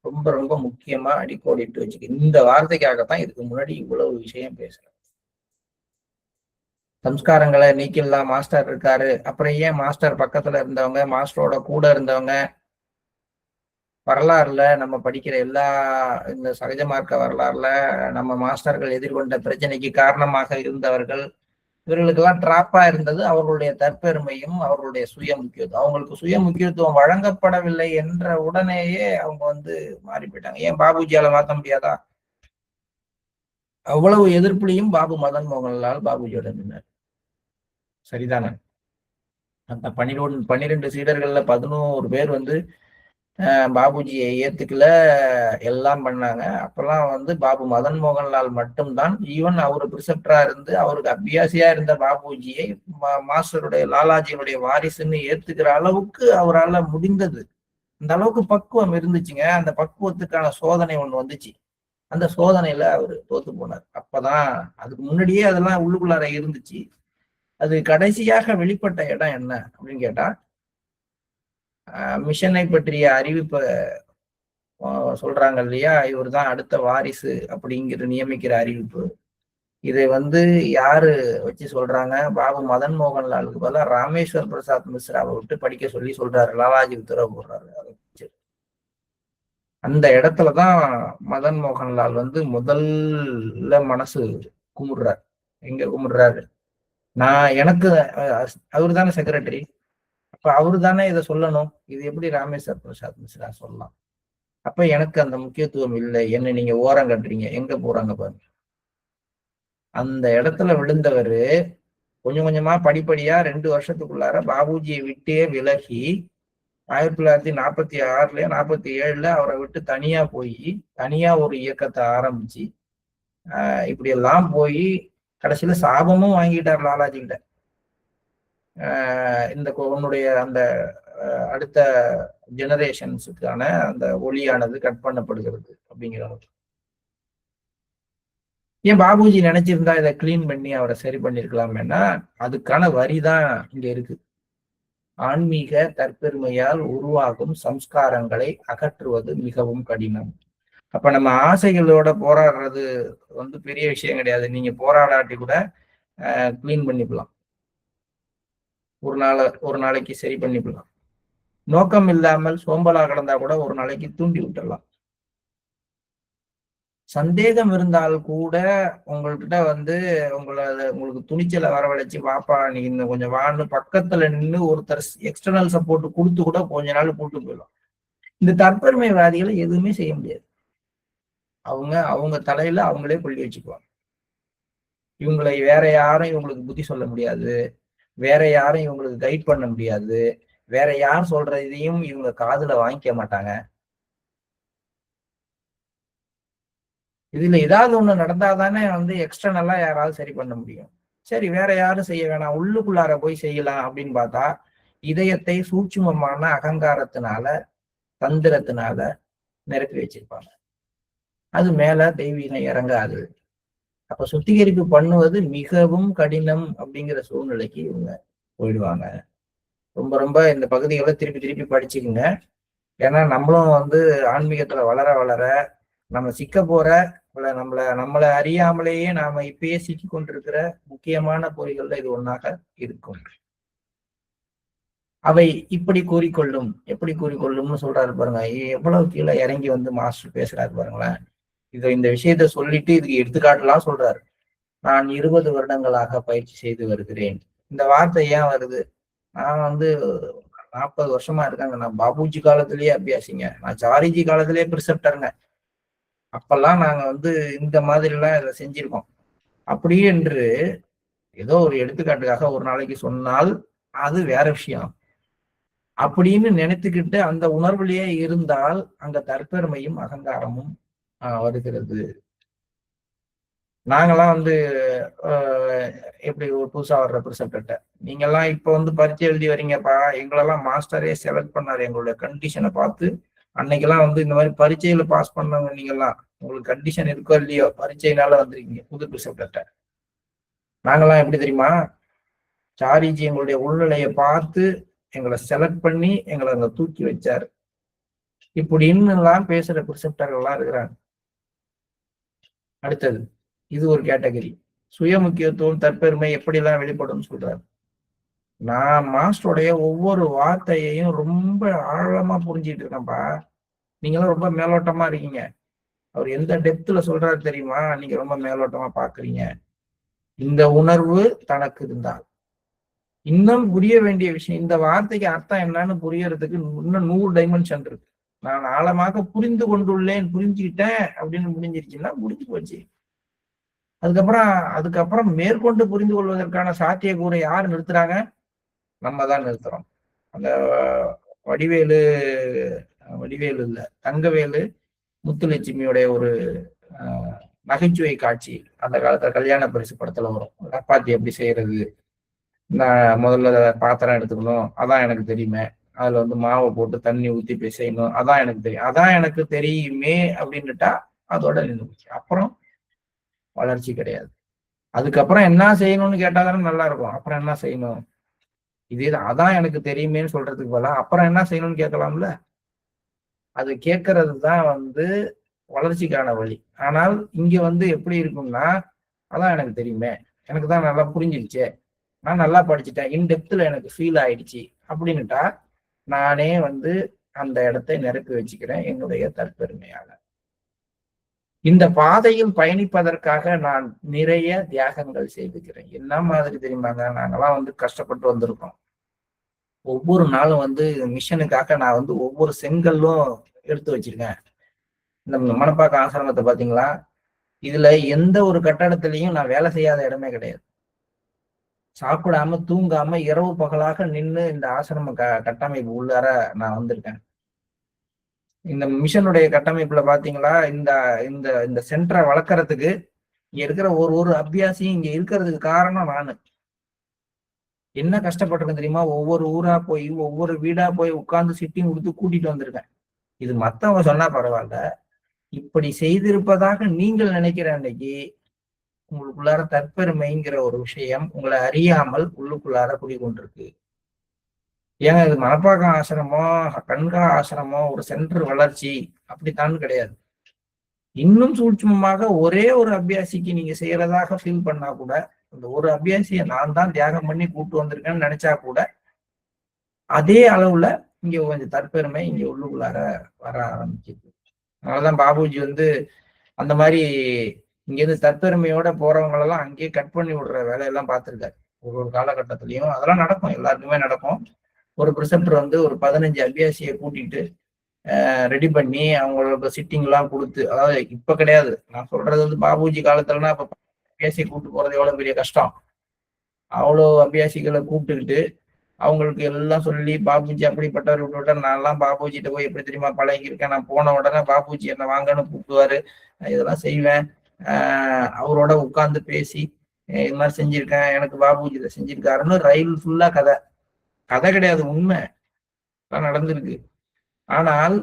ரொம்ப ரொம்ப முக்கியமா அடிக்கோடிட்டு வச்சுக்க. இந்த வார்த்தைக்காகத்தான் இதுக்கு முன்னாடி இவ்வளவு விஷயம் பேசுறேன். சம்ஸ்காரங்களை நீக்கிடலாம், மாஸ்டர் இருக்காரு. அப்புறம் ஏன் மாஸ்டர் பக்கத்துல இருந்தவங்க, மாஸ்டரோட கூட இருந்தவங்க, வரலாறுல நம்ம படிக்கிற எல்லா இந்த சகஜ மார்க்க வரலாறுல நம்ம மாஸ்டர்கள் எதிர்கொண்ட பிரச்சனைக்கு காரணமாக இருந்தவர்கள், இவர்களுக்கெல்லாம் டிராப்பா இருந்தது அவர்களுடைய தற்பெருமையும் அவர்களுடைய சுய முக்கியத்துவம். அவங்களுக்கு சுய முக்கியத்துவம் வழங்கப்படவில்லை என்ற உடனேயே அவங்க மாறி போயிட்டாங்க. ஏன் பாபுஜியால மாற்ற முடியாதா? அவ்வளவு எதிர்ப்புலையும் பாபு மதன் மோகன்லால் பாபுஜியோட நின்றார். சரிதானே? அந்த 12 சீடர்கள்ல 11 பேர் பாபுஜியை ஏத்துக்கல, எல்லாம் பண்ணாங்க. அப்பெல்லாம் வந்து பாபு மதன் மோகன்லால் மட்டும்தான், ஈவன் அவரு பிரிசெப்டரா இருந்து அவருக்கு அபியாசியா இருந்த பாபுஜியை மாஸ்டருடைய லாலாஜியினுடைய வாரிசுன்னு ஏத்துக்கிற அளவுக்கு அவரால் முடிந்தது. அந்த அளவுக்கு பக்குவம் இருந்துச்சுங்க. அந்த பக்குவத்துக்கான சோதனை ஒண்ணு வந்துச்சு. அந்த சோதனையில அவரு தோத்து போனார். அப்பதான், அதுக்கு முன்னாடியே அதெல்லாம் உள்ளுக்குள்ளார இருந்துச்சு. அது கடைசியாக வெளிப்பட்ட இடம் என்ன அப்படின்னு கேட்டா, மிஷனை பற்றிய அறிவிப்பை சொல்றாங்க இல்லையா, இவர் தான் அடுத்த வாரிசு அப்படிங்கிற நியமிக்கிற அறிவிப்பு. இதை வந்து யாரு வச்சு சொல்றாங்க? பாபு மதன் மோகன்லாலுக்கு பதிலா ராமேஸ்வர் பிரசாத் மிஸ்ராவை விட்டு படிக்க சொல்லி சொல்றாரு. லாலாஜி உத்தரவு போடுறாரு. அந்த இடத்துலதான் மதன் மோகன்லால் வந்து முதல்ல மனசு கும்பிடுறாரு. எங்க கும்பிடுறாரு? நான் எனக்கு அவரு தானே செக்ரட்டரி, அப்ப அவரு தானே இதை சொல்லணும். இது எப்படி ராமேஸ்வர் பிரசாத் மிஸ்ரா சொல்லலாம்? அப்ப எனக்கு அந்த முக்கியத்துவம் இல்லை, என்ன நீங்க ஓரம் கட்டுறீங்க, எங்க போறாங்க பாருங்க. அந்த இடத்துல விழுந்தவரு கொஞ்சம் கொஞ்சமா படிப்படியா 2 வருஷத்துக்குள்ளார பாபுஜியை விட்டே விலகி 1946 47 அவரை விட்டு தனியா போய் தனியா ஒரு இயக்கத்தை ஆரம்பிச்சு இப்படி எல்லாம் போய் கடைசியில சாபமும் வாங்கிட்டார் லாலாஜி கிட்ட. இந்த உன்னுடைய அந்த அடுத்த ஜெனரேஷன்ஸுக்கான அந்த ஒளியானது கட் பண்ணப்படுகிறது அப்படிங்கிறது. ஏன் பாபுஜி நினைச்சிருந்தா இதை கிளீன் பண்ணி அவரை சரி பண்ணிருக்கலாமேன்னா, அதுக்கான வரிதான் இங்க இருக்கு. ஆன்மீக தற்பெருமையால் உருவாகும் சம்ஸ்காரங்களை அகற்றுவது மிகவும் கடினம். அப்ப நம்ம ஆசைகளோட போராடுறது வந்து பெரிய விஷயம் கிடையாது. நீங்க போராடாட்டி கூட கிளீன் பண்ணிக்கலாம், ஒரு நாளைக்கு சரி பண்ணிக்கலாம். நோக்கம் இல்லாமல் சோம்பலா கிடந்தா கூட ஒரு நாளைக்கு தூண்டி விட்டுடலாம். சந்தேகம் இருந்தால் கூட உங்கள்கிட்ட வந்து உங்களுக்கு துணிச்சலை வரவழைச்சு, வாப்பா நீ இன்னும் கொஞ்சம் வான்னு பக்கத்துல நின்று ஒருத்தர் எக்ஸ்டர்னல் சப்போர்ட் கொடுத்து கூட கொஞ்ச நாள் கூட்டு போயிடலாம். இந்த தற்பெருமைவாதிகளை எதுவுமே செய்ய முடியாது. அவங்க தலையில அவங்களே கொள்ளி வச்சுக்குவாங்க. இவங்களை வேற யாரும் இவங்களுக்கு புத்தி சொல்ல முடியாது, வேற யாரும் இவங்களுக்கு கைட் பண்ண முடியாது, வேற யார் சொல்றதையும் இவங்க காதுல வாங்கிக்க மாட்டாங்க. இதுல ஏதாவது ஒண்ணு நடந்தாதானே வந்து எக்ஸ்டர்னலா யாராவது சரி பண்ண முடியும். சரி, வேற யாரும் செய்ய வேணாம், உள்ளுக்குள்ளார போய் செய்யலாம் அப்படின்னு பார்த்தா இதயத்தை சூட்சுமமான அகங்காரத்தினால தந்திரத்தினால நிரப்பி வச்சிருப்பாங்க. அது மேல தெய்வீகம் இறங்காது. அப்ப சுத்திகரிப்பு பண்ணுவது மிகவும் கடினம் அப்படிங்கிற சூழ்நிலைக்கு இவங்க போயிடுவாங்க. ரொம்ப ரொம்ப இந்த பகுதிகளை திருப்பி திருப்பி படிச்சுக்குங்க. ஏன்னா நம்மளும் வந்து ஆன்மீகத்துல வளர வளர நம்ம சிக்க போற நம்மளை அறியாமலேயே நாம இப்பயே சிக்கி கொண்டிருக்கிற முக்கியமான பொறிகள்ல இது ஒன்னாக இருக்கும். அவை இப்படி கூறிக்கொள்ளும். எப்படி கூறிக்கொள்ளும்னு சொல்றாரு பாருங்க. எவ்வளவு கீழே இறங்கி வந்து மாஸ்டர் பேசுறாரு பாருங்களேன். இந்த விஷயத்த சொல்லிட்டு இதுக்கு எடுத்துக்காட்டுலாம் சொல்றாரு. நான் 20 வருடங்களாக பயிற்சி செய்து வருகிறேன். இந்த வார்த்தை ஏன் வருது? நான் வந்து 40 வருஷமா இருக்காங்க. நான் பாபுஜி காலத்திலேயே அபியாசிங்க, நான் சாரிஜி காலத்திலேயே பிரிசெப்டருங்க. அப்பெல்லாம் நாங்க வந்து இந்த மாதிரி எல்லாம் இதை செஞ்சிருக்கோம். அப்படி என்று ஏதோ ஒரு எடுத்துக்காட்டுக்காக ஒரு நாளைக்கு சொன்னால் அது வேற விஷயம். அப்படின்னு நினைத்துக்கிட்டு அந்த உணர்வுலயே இருந்தால் அங்க தற்பெருமையும் அகங்காரமும் வருகிறது. நாங்கெல்லாம் வந்து எப்படி ஒரு புதுசா வர்ற பிரிசெப்டர்ட்ட நீங்கெல்லாம் இப்ப வந்து பரீட்சை எழுதி வரீங்கப்பா, எங்களெல்லாம் மாஸ்டரே செலக்ட் பண்ணாரு. எங்களுடைய கண்டிஷனை பார்த்து அன்னைக்கெல்லாம் வந்து இந்த மாதிரி பரீட்சையில பாஸ் பண்ணவங்க நீங்கெல்லாம், உங்களுக்கு கண்டிஷன் இருக்கோ இல்லையோ பரீட்சையினால வந்திருக்கீங்க புது பிரிசெப்டர்ட்ட. நாங்கெல்லாம் எப்படி தெரியுமா? சாரிஜி எங்களுடைய உள்நிலையை பார்த்து எங்களை செலக்ட் பண்ணி எங்களை அங்க தூக்கி வச்சாரு. இப்படின்னு எல்லாம் பேசுற பிரிசெப்டர்கள் எல்லாம் இருக்கிறாங்க. அடுத்தது இது ஒரு கேட்டகரி. சுய முக்கியத்துவம் தற்பெருமை எப்படிலாம் வெளிப்படும் சொல்றாரு. நான் மாஸ்டருடைய ஒவ்வொரு வார்த்தையையும் ரொம்ப ஆழமா புரிஞ்சுட்டு இருக்கேன்ப்பா. நீங்களாம் ரொம்ப மேலோட்டமா இருக்கீங்க. அவர் எந்த டெப்த்ல சொல்றாரு தெரியுமா? நீங்க ரொம்ப மேலோட்டமா பாக்குறீங்க. இந்த உணர்வு தனக்கு இருந்தால் இன்னும் புரிய வேண்டிய விஷயம். இந்த வார்த்தைக்கு அர்த்தம் என்னன்னு புரியறதுக்கு இன்னும் 100 டைமென்ஷன் இருக்கு. நான் ஆழமாக புரிந்து கொண்டுள்ளேன், புரிஞ்சுக்கிட்டேன் அப்படின்னு முடிஞ்சிருச்சுன்னா முடிஞ்சு போச்சு. அதுக்கப்புறம் மேற்கொண்டு புரிந்து கொள்வதற்கான சாத்தியக்கூறை யார் நிறுத்துறாங்க? நம்ம தான் நிறுத்துறோம். அந்த வடிவேலு வடிவேலு இல்ல, தங்கவேலு முத்துலட்சுமியுடைய ஒரு நகைச்சுவை காட்சி அந்த காலத்துல கல்யாண பரிசு படத்துல வரும். சப்பாத்தி எப்படி செய்யறது, நான் முதல்ல பாத்திரம் எடுத்துக்கணும், அதான் எனக்கு தெரியுமே, அதுல வந்து மாவை போட்டு தண்ணி ஊத்தி போய் செய்யணும், அதான் எனக்கு தெரியும், அதான் எனக்கு தெரியுமே அப்படின்னுட்டா அதோட நின்று போச்சு. அப்புறம் வளர்ச்சி கிடையாது. அதுக்கப்புறம் என்ன செய்யணும்னு கேட்டாதானே நல்லா இருக்கும். அப்புறம் என்ன செய்யணும், இதே அதான் எனக்கு தெரியுமேன்னு சொல்றதுக்கு பதிலா அப்புறம் என்ன செய்யணும்னு கேட்கலாம்ல. அது கேட்கறது தான் வந்து வளர்ச்சிக்கான வழி. ஆனால் இங்க வந்து எப்படி இருக்கும்னா, அதான் எனக்கு தெரியுமே, எனக்கு தான் நல்லா புரிஞ்சிருச்சே, நான் நல்லா படிச்சுட்டேன், இன்டெப்த்ல எனக்கு ஃபீல் ஆயிடுச்சு அப்படின்னுட்டா நானே வந்து அந்த இடத்தை நிரப்பி வச்சுக்கிறேன் என்னுடைய தற்பெருமையாக. இந்த பாதையில் பயணிப்பதற்காக நான் நிறைய தியாகங்கள் செய்துக்கிறேன். என்ன மாதிரி தெரியுமாங்க, நாங்கெல்லாம் வந்து கஷ்டப்பட்டு வந்திருக்கோம். ஒவ்வொரு நாளும் வந்து மிஷனுக்காக நான் வந்து ஒவ்வொரு செங்கல்லும் எடுத்து வச்சிருக்கேன். இந்த மணப்பாக்கம் ஆசிரமத்தை பாத்தீங்களா, இதுல எந்த ஒரு கட்டடத்திலையும் நான் வேலை செய்யாத இடமே கிடையாது. சாப்பிடாம தூங்காம இரவு பகலாக நின்று இந்த ஆசிரம கட்டமைப்பு உள்ளார நான் வந்திருக்கேன். இந்த மிஷனுடைய கட்டமைப்புல பாத்தீங்களா, இந்த இந்த இந்த சென்டரை வளர்க்கறதுக்கு இங்க இருக்கிற ஒரு அபியாசியும் இங்க இருக்கிறதுக்கு காரணம் நானு. என்ன கஷ்டப்பட்டிருக்கேன் தெரியுமா, ஒவ்வொரு ஊரா போய் ஒவ்வொரு வீடா போய் உட்கார்ந்து சிட்டிங் கொடுத்து கூட்டிட்டு வந்திருக்கேன். இது மத்தவங்க சொன்னா பரவாயில்ல, இப்படி செய்திருப்பதாக நீங்கள் நினைக்கிற அன்னைக்கு உங்களுக்குள்ளார தற்பெருமைங்கிற ஒரு விஷயம் உங்களை அறியாமல் உள்ளுக்குள்ளார குடிக்கொண்டிருக்கு. ஏங்க இது மணப்பாக்கம் ஆசிரமோ கண்கா ஆசிரமோ ஒரு சென்டர் வளர்ச்சி அப்படித்தான்னு கிடையாது. இன்னும் சூட்சமமாக ஒரே ஒரு அபியாசிக்கு நீங்க செய்யறதாக ஃபீல் பண்ணா கூட, அந்த ஒரு அபியாசியை நான் தான் தியாகம் பண்ணி கூட்டு வந்திருக்கேன்னு நினைச்சா கூட அதே அளவுல இங்க கொஞ்சம் தற்பெருமை இங்க உள்ளுக்குள்ளார வர ஆரம்பிக்குது. அதனாலதான் பாபுஜி வந்து அந்த மாதிரி இங்க இருந்து தற்பெருமையோட போறவங்களெல்லாம் அங்கேயே கட் பண்ணி விடுற வேலையெல்லாம் பார்த்திருக்காரு ஒரு காலகட்டத்திலையும். அதெல்லாம் நடக்கும், எல்லாருக்குமே நடக்கும். ஒரு ப்ரிசெப்டர் வந்து ஒரு 15 அபியாசியை கூட்டிட்டு ரெடி பண்ணி அவங்களோட சிட்டிங் எல்லாம் கொடுத்து, அதாவது இப்ப கிடையாது, நான் சொல்றது வந்து பாபுஜி காலத்துலன்னா இப்ப அபியாசியை கூப்பிட்டு போறது எவ்வளவு பெரிய கஷ்டம். அவ்வளோ அபியாசிகளை கூப்பிட்டுக்கிட்டு அவங்களுக்கு எல்லாம் சொல்லி, பாபுஜி அப்படிப்பட்டவர் இப்படிப்பட்ட, நான்லாம் பாபுஜிட்ட போய் எப்படி தெரியுமா பழகிருக்கேன், நான் போன உடனே பாபுஜி என்ன வாங்கன்னு கூப்பிடுவாரு, இதெல்லாம் செய்வேன், அவரோட உட்கார்ந்து பேசி இது மாதிரி செஞ்சிருக்கேன், எனக்கு பாபுஜி இதை செஞ்சிருக்காருன்னு ரயில் ஃபுல்லா கதை. கதை கிடையாது, உண்மை நடந்திருக்கு. ஆனால்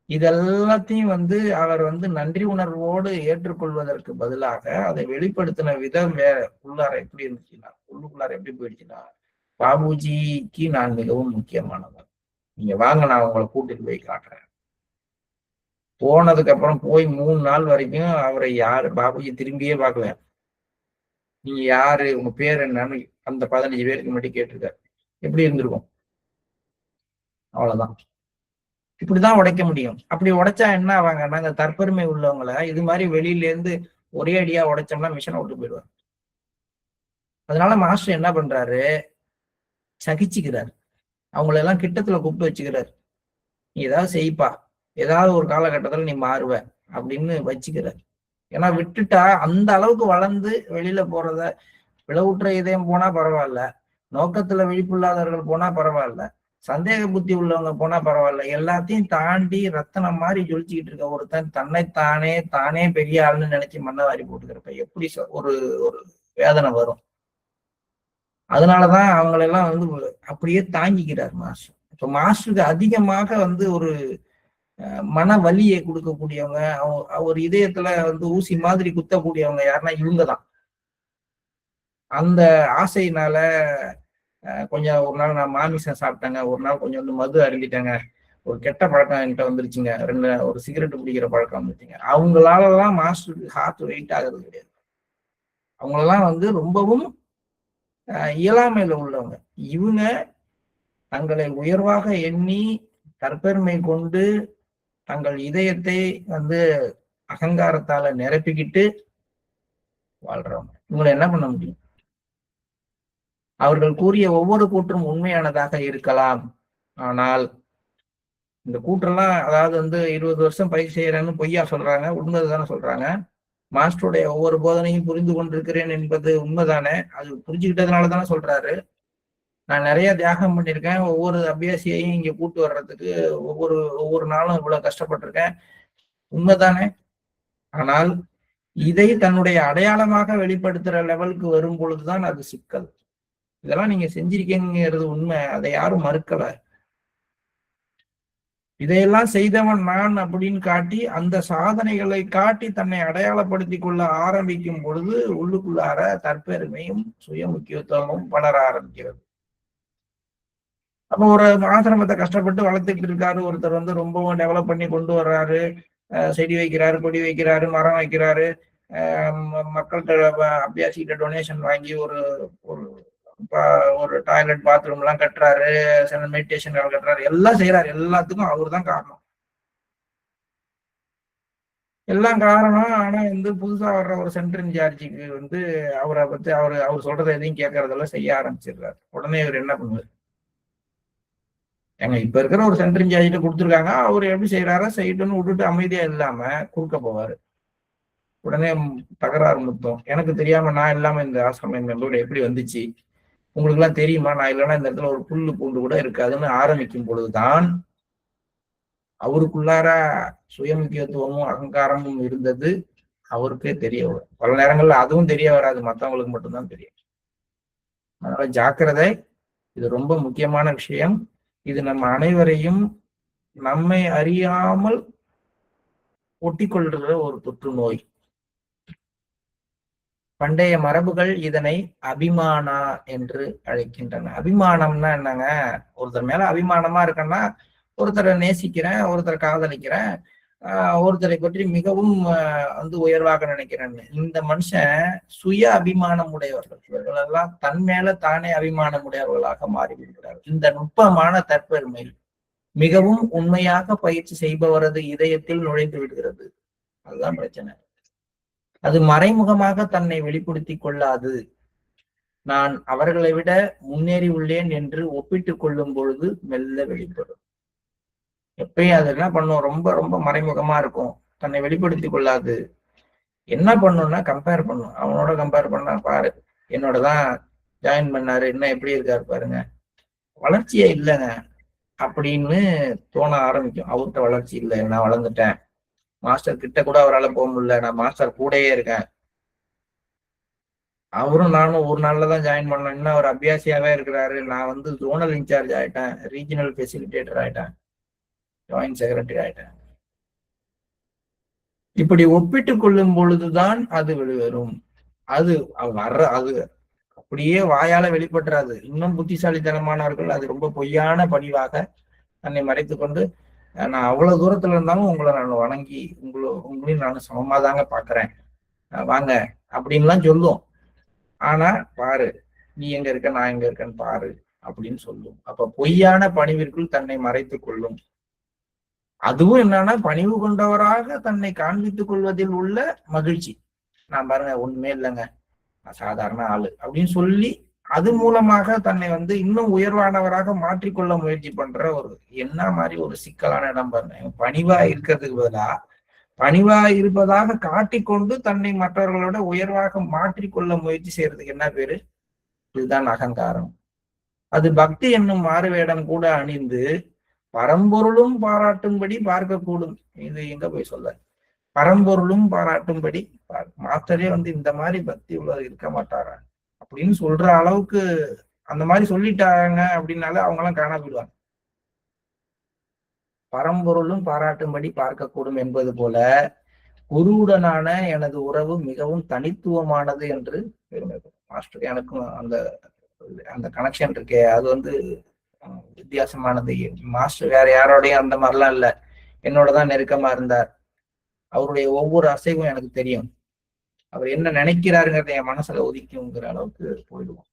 இதெல்லாத்தையும் வந்து அவர் வந்து நன்றி உணர்வோடு ஏற்றுக்கொள்வதற்கு பதிலாக அதை வெளிப்படுத்தின விதம் வேற. உள்ளார எப்படி இருந்துச்சுன்னா, உள்ளுக்குள்ளார எப்படி போயிடுச்சுன்னா, பாபுஜிக்கு நான் மிகவும் முக்கியமானவன், நீங்க வாங்க நான் உங்களை கூட்டிட்டு போய் காட்டுறேன். போனதுக்கு அப்புறம் போய் 3 நாள் வரைக்கும் அவரை யாரு பாபுஜி திரும்பியே பார்க்கல. நீங்க யாரு, உங்க பேர் என்னன்னு அந்த 15 பேருக்கு மட்டும் கேட்டிருக்காரு. எப்படி இருந்திருக்கும்? அவ்வளவுதான். இப்படிதான் உடைக்க முடியும். அப்படி உடைச்சா என்ன ஆவாங்க, நாங்க தற்பெருமை உள்ளவங்களை இது மாதிரி வெளியில இருந்து ஒரே அடியா உடைச்சோம்னா மிஷனை விட்டு போயிடுவாங்க. அதனால மாஸ்டர் என்ன பண்றாரு, சகிச்சுக்கிறார். அவங்களெல்லாம் கிட்டத்துல கூப்பிட்டு வச்சுக்கிறார். நீ ஏதாவது செய்ப்பா, ஏதாவது ஒரு காலகட்டத்துல நீ மாறுவ அப்படின்னு வச்சுக்கிறார். ஏன்னா விட்டுட்டா அந்த அளவுக்கு வளர்ந்து வெளியில போறத, விளவுற்ற இதயம் போனா பரவாயில்ல, நோக்கத்துல விழிப்புள்ளாதவர்கள் போனா பரவாயில்ல, சந்தேக புத்தி உள்ளவங்க போனா பரவாயில்ல, எல்லாத்தையும் தாண்டி ரத்தனம் மாதிரி ஜொலிச்சுக்கிட்டு இருக்க ஒருத்தன் தன்னைத்தானே தானே பெரிய ஆளுன்னு நினைச்சு மண்ணை வாரி போட்டுக்கிறப்ப எப்படி ஒரு ஒரு வேதனை வரும். அதனாலதான் அவங்களெல்லாம் வந்து அப்படியே தாங்கிக்கிறார் மாஸ்டர். இப்ப மாஸ்டருக்கு அதிகமாக வந்து ஒரு மன வலியை கொடுக்கக்கூடியவங்க, ஒரு இதயத்துல வந்து ஊசி மாதிரி குத்தக்கூடியவங்க யாருன்னா இவங்கதான். அந்த ஆசையினால கொஞ்சம் ஒரு நாள் நான் மாமிசம் சாப்பிட்டேங்க, ஒரு நாள் கொஞ்சம் வந்து மது அருந்திட்டேங்க, ஒரு கெட்ட பழக்கம் என்கிட்ட வந்துருச்சுங்க, ஒரு சிகரெட் பிடிக்கிற பழக்கம் வந்துருச்சுங்க, அவங்களாலலாம் மாஸ்டருக்கு ஹார்ட் வெயிட் ஆகுறது கிடையாது. அவங்களெல்லாம் வந்து ரொம்பவும் இயலாமையில உள்ளவங்க. இவங்க தங்களை உயர்வாக எண்ணி தற்பெருமை கொண்டு தங்கள் இதயத்தை வந்து அகங்காரத்தால நிரப்பிக்கிட்டு வாழ்றவங்க. இவங்களை என்ன பண்ண முடியும்? அவர்கள் கூறிய ஒவ்வொரு கூற்றும் உண்மையானதாக இருக்கலாம். ஆனால் இந்த கூற்றெல்லாம், அதாவது வந்து 20 வருஷம் பயிற்சி செய்யறேன்னு பொய்யா சொல்றாங்க, உண்மைதானே சொல்றாங்க. மாஸ்டருடைய ஒவ்வொரு போதனையும் புரிந்து கொண்டிருக்கிறேன் என்பது உண்மைதானே, அது புரிஞ்சுக்கிட்டதுனால தானே சொல்றாரு. நான் நிறைய தியாகம் பண்ணியிருக்கேன். ஒவ்வொரு அபியாசியையும் இங்க கூட்டு வர்றதுக்கு ஒவ்வொரு ஒவ்வொரு நாளும் இவ்வளவு கஷ்டப்பட்டிருக்கேன். உண்மைதானே? ஆனால் இதை தன்னுடைய அடையாளமாக வெளிப்படுத்துற லெவலுக்கு வரும் பொழுதுதான் அது சிக்கல். இதெல்லாம் நீங்க செஞ்சிருக்கீங்கிறது உண்மை, அதை யாரும் மறுக்கல. இதையெல்லாம் செய்தவன் நான் அப்படின்னு காட்டி அந்த சாதனைகளை காட்டி தன்னை அடையாளப்படுத்தி கொள்ள ஆரம்பிக்கும் பொழுது உள்ளுக்குள்ளார தற்பெருமையும் சுய முக்கியத்துவமும் வளர ஆரம்பிக்கிறது. அப்போ ஒரு ஆசிரமத்தை கஷ்டப்பட்டு வளர்த்துக்கிட்டு இருக்காரு ஒருத்தர், வந்து ரொம்பவும் டெவலப் பண்ணி கொண்டு வர்றாரு, செடி வைக்கிறாரு, கொடி வைக்கிறாரு, மரம் வைக்கிறாரு, மக்கள்கிட்ட அபியாசிக்கிட்ட டொனேஷன் வாங்கி ஒரு ஒரு டாய்லெட் பாத்ரூம் எல்லாம் கட்டுறாரு, சில மெடிடேஷன் கட்டுறாரு, எல்லாம் செய்யறாரு. எல்லாத்துக்கும் அவர் தான் காரணம், எல்லாம் காரணம். ஆனா வந்து புதுசா வர்ற ஒரு சென்டர் இன்சார்ஜுக்கு வந்து அவரை பத்தி அவர் சொல்றதை எதையும் கேட்கறதெல்லாம் செய்ய ஆரம்பிச்சிடுறாரு. உடனே இவர் என்ன பண்ணுவார்? ஏங்க இப்ப இருக்கிற ஒரு சென்டர் இன்சார்ஜிட்ட கொடுத்துருக்காங்க, அவர் எப்படி செய்யறாரோ செய்யட்டும்னு விட்டுட்டு அமைதியா இல்லாம குறுக்க போவாரு. உடனே தகராறு முத்தம், எனக்கு தெரியாம நான் இல்லாம இந்த ஆசிரமம் எங்களோட எப்படி வந்துச்சு, உங்களுக்கு எல்லாம் தெரியுமா, நான் இல்லைன்னா இந்த இடத்துல ஒரு புல்லு பூண்டு கூட இருக்காதுன்னு ஆரம்பிக்கும் பொழுதுதான் அவருக்குள்ளார சுயமுக்கியத்துவமும் அகங்காரமும் இருந்தது அவருக்கே தெரிய வரும். பல நேரங்கள்ல அதுவும் தெரிய வராது, மற்றவங்களுக்கு மட்டும்தான் தெரியும். அதனால ஜாக்கிரதை, இது ரொம்ப முக்கியமான விஷயம். இது நம்ம அனைவரையும் நம்மை அறியாமல் ஒட்டிக்கொள்கிற ஒரு தொற்று நோய். பண்டைய மரபுகள் இதனை அபிமானா என்று அழைக்கின்றன. அபிமானம்னா என்னங்க? ஒருத்தர் மேல அபிமானமா இருக்கேன்னா, ஒருத்தரை நேசிக்கிறேன், ஒருத்தரை காதலிக்கிறேன், ஒருத்தரை பற்றி மிகவும் வந்து உயர்வாக நினைக்கிறேன். இந்த மனுஷன் சுய அபிமானம் உடையவர்கள், இவர்கள் எல்லாம் தன் மேல தானே அபிமானம் உடையவர்களாக மாறிவிடுகிறார்கள். இந்த நுட்பமான தற்பெருமை மிகவும் உண்மையாக பயிற்சி செய்பவரது இதயத்தில் நுழைந்து விடுகிறது. அதுதான் பிரச்சனை. அது மறைமுகமாக தன்னை வெளிப்படுத்தி கொள்ளாது. நான் அவர்களை விட முன்னேறி உள்ளேன் என்று ஒப்பிட்டு கொள்ளும் பொழுது மெல்ல வெளிப்படும். எப்பயும் அது என்ன பண்ணும்? ரொம்ப ரொம்ப மறைமுகமா இருக்கும், தன்னை வெளிப்படுத்தி கொள்ளாது. என்ன பண்ணும்னா கம்பேர் பண்ணும். அவனோட கம்பேர் பண்ணா, பாரு என்னோட தான் ஜாயின் பண்ணாரு, இன்னும் எப்படி இருக்காரு பாருங்க, வளர்ச்சியே இல்லைங்க அப்படின்னு தோண ஆரம்பிக்கும். அவர்கிட்ட வளர்ச்சி இல்லை, நான் வளர்ந்துட்டேன், மாஸ்டர் கிட்ட கூட அவரால் போக முடியல, நான் மாஸ்டர் கூடயே இருக்கேன். அவரும் நானும் ஒரு நாள்ல தான் ஜாயின் பண்ணேன், இன்னும் அவர் அபியாசியாவே இருக்கிறாரு, நான் வந்து ஜோனல் இன்சார்ஜ் ஆயிட்டேன், ரீஜனல் ஃபெசிலிட்டேட்டர் ஆயிட்டேன், ஜாயின்ட் செக்ரட்டரி ஆயிட்டேன். இப்படி ஒப்பிட்டு கொள்ளும் பொழுதுதான் அது வெளிவரும். அது அது அப்படியே வாயால வெளிப்பட்டுறாது. இன்னும் புத்திசாலித்தனமானவர்கள் அது ரொம்ப பொய்யான பணிவாக தன்னை மறைத்து கொண்டு, நான் அவ்வளவு தூரத்துல இருந்தாலும் உங்களை நான் வணங்கி உங்களையும் நான் சமமாதாங்க பாக்குறேன், வாங்க அப்படின்லாம் சொல்லும். ஆனா பாரு நீ எங்க இருக்க, நான் எங்க இருக்கேன்னு பாரு அப்படின்னு சொல்லும். அப்ப பொய்யான பணிவிற்குள் தன்னை மறைத்து கொள்ளும். அதுவும் என்னன்னா, பணிவு கொண்டவராக தன்னை காண்பித்துக் கொள்வதில் உள்ள மகிழ்ச்சி. நான் பாருங்க ஒண்ணுமே இல்லைங்க, நான் சாதாரண ஆளு அப்படின்னு சொல்லி அது மூலமாக தன்னை வந்து இன்னும் உயர்வானவராக மாற்றிக்கொள்ள முயற்சி பண்ற ஒரு என்ன மாதிரி ஒரு சிக்கலான இடம் பாருங்க. பணிவா இருக்கிறதுக்கு பதிலா பணிவா இருப்பதாக காட்டிக்கொண்டு தன்னை மற்றவர்களோட உயர்வாக மாற்றிக்கொள்ள முயற்சி செய்யறதுக்கு என்ன பேரு? இதுதான் அகங்காரம். அது பக்தி என்னும் மாறுவேடம் கூட அணிந்து பரம்பொருளும் பாராட்டும்படி பார்க்கக்கூடும். இது எங்க போய் சொல்ல, பரம்பொருளும் பாராட்டும்படி மாஸ்டரே வந்து இந்த மாதிரி பக்தி உள்ளது இருக்க மாட்டாரா அப்படின்னு சொல்ற அளவுக்கு அந்த மாதிரி சொல்லிட்டாங்க அப்படின்னால அவங்க எல்லாம் காணா போயிடுவாங்க. பரம்பொருளும் பாராட்டும்படி பார்க்கக்கூடும் என்பது போல குருவுடனான எனது உறவு மிகவும் தனித்துவமானது என்று மாஸ்டர் எனக்கும் அந்த அந்த கனெக்ஷன் இருக்கே, அது வந்து வித்தியாசமானது. மாஸ்டர் வேற யாரோடையும் அந்த மாதிரிலாம் இல்லை, என்னோடதான் நெருக்கமா இருந்தார். அவருடைய ஒவ்வொரு அசைவும் எனக்கு தெரியும், அவர் என்ன நினைக்கிறாருங்கிறத என் மனசுல ஒதுக்குங்கிற அளவுக்கு போயிடுவோம்.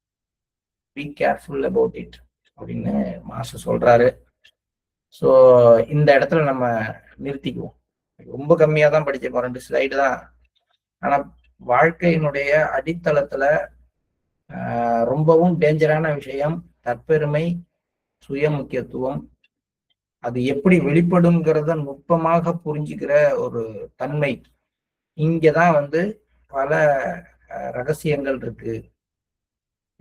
பி கேர்ஃபுல் அபவுட் இட் அப்படின்னு மாஸ்டர் சொல்றாரு. ஸோ இந்த இடத்துல நம்ம நிறுத்திக்குவோம். ரொம்ப கம்மியா தான் படிச்சிருக்கோம், 2 ஸ்லைடு தான். ஆனா வாழ்க்கையினுடைய அடித்தளத்துல ரொம்பவும் டேஞ்சரான விஷயம் தற்பெருமை, சுய முக்கியத்துவம். அது எப்படி வெளிப்படுங்கிறத நுட்பமாக புரிஞ்சுக்கிற ஒரு தன்மை. இங்கதான் வந்து பல ரகசியங்கள் இருக்கு.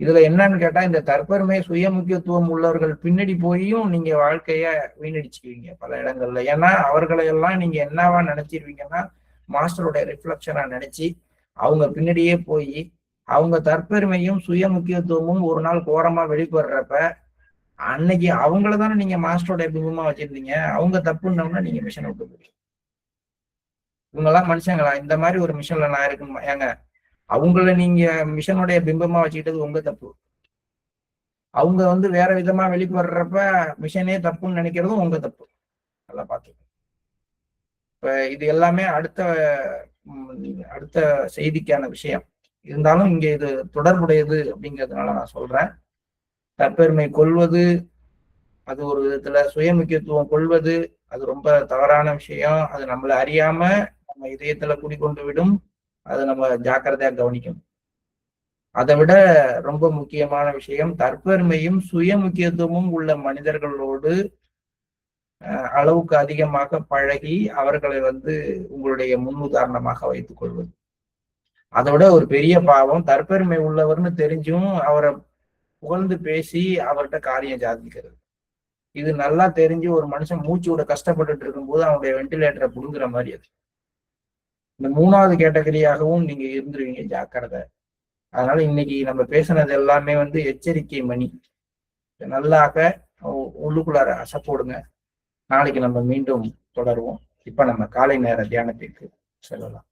இதுல என்னன்னு கேட்டா, இந்த தற்பெருமை சுய முக்கியத்துவம் உள்ளவர்கள் பின்னாடி போயும் நீங்க வாழ்க்கைய வீணடிச்சுக்குவீங்க பல இடங்கள்ல. ஏன்னா அவர்களை எல்லாம் நீங்க என்னவா நினைச்சிருவீங்கன்னா, மாஸ்டருடைய ரிஃப்ளெக்ஷனா நினைச்சு அவங்க பின்னாடியே போய் அவங்க தற்பெருமையும் சுய முக்கியத்துவமும் ஒரு நாள் கோரமா வெளிப்படுறப்ப, அன்னைக்கு அவங்கள தானே நீங்க மாஸ்டருடைய பிம்பமா வச்சிருந்தீங்க. அவங்க தப்புன்னோம்னா நீங்க மிஷனை விட்டு போய் இவங்கெல்லாம் மனுஷங்களா? இந்த மாதிரி ஒரு மிஷன்ல நான் இருக்குமா? ஏங்க, அவங்கள நீங்க மிஷனுடைய பிம்பமா வச்சுக்கிட்டது உங்க தப்பு. அவங்க வேற விதமா வெளிப்படுறப்ப மிஷனே தப்புன்னு நினைக்கிறதும் உங்க தப்பு. நல்லா பார்த்து. இப்ப இது எல்லாமே அடுத்த செய்திக்கான விஷயம். இருந்தாலும் இங்க இது தொடர்புடையது அப்படிங்கிறதுனால நான் சொல்றேன். தற்பெருமை கொள்வது, அது ஒரு விதத்துல சுய முக்கியத்துவம் கொள்வது, அது ரொம்ப தவறான விஷயம். அது நம்மள அறியாம நம்ம இதயத்துல குடிக்கொண்டு விடும். அதை நம்ம ஜாக்கிரதையா கவனிக்கணும். அதை விட ரொம்ப முக்கியமான விஷயம், தற்பெருமையும் சுய முக்கியத்துவமும் உள்ள மனிதர்களோடு அளவுக்கு அதிகமாக பழகி அவர்களை உங்களுடைய முன்னுதாரணமாக வைத்துக் கொள்வது. அதை விட ஒரு பெரிய பாவம், தற்பெருமை உள்ளவர்னு தெரிஞ்சும் அவரை புகழ்ந்து பேசி அவர்கிட்ட காரியம் சாதிக்கிறது. இது நல்லா தெரிஞ்சு ஒரு மனுஷன் மூச்சு விட கஷ்டப்பட்டுட்டு இருக்கும்போது அவனுடைய வெண்டிலேட்டரை புடுங்குற மாதிரி அது. இந்த 3வது கேட்டகரியாகவும் நீங்க இருந்துருவீங்க, ஜாக்கிரதை. அதனால இன்னைக்கு நம்ம பேசுனது எல்லாமே எச்சரிக்கை மணி. நல்லாக உள்ளுக்குள்ளார அசை போடுங்க. நாளைக்கு நம்ம மீண்டும் தொடருவோம். இப்ப நம்ம காலை நேர தியானத்திற்கு செல்லலாம்.